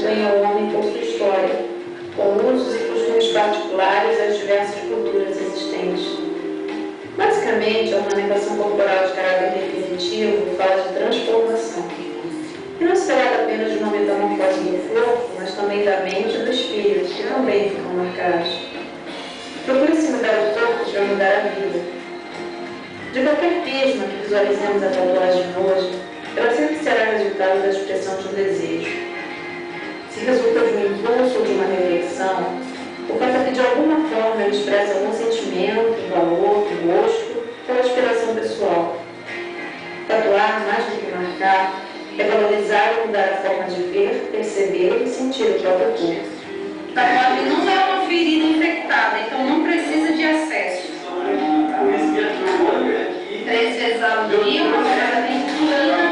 constituem ao homem por sua história, com usos e costumes particulares às diversas culturas existentes. Basicamente, a ornamentação corporal de caráter definitivo fala de transformação. E não se trata apenas de uma metamorfose do corpo, mas também da mente e do espírito, que também ficam marcados. Procura-se mudar o corpo para mudar a vida. De qualquer prisma que visualizemos a tatuagem hoje, ela sempre será resultado da expressão de um desejo. Se resulta de um impulso ou de uma reflexão, o fato é que de alguma forma ela expressa algum sentimento, valor, gosto ou aspiração pessoal. Tatuar, mais do que marcar, é valorizar ou mudar a forma de ver, perceber e sentir o próprio corpo. Tatuagem não é uma ferida infectada, então não precisa de acesso. 3 vezes ao dia, uma cada 20 anos.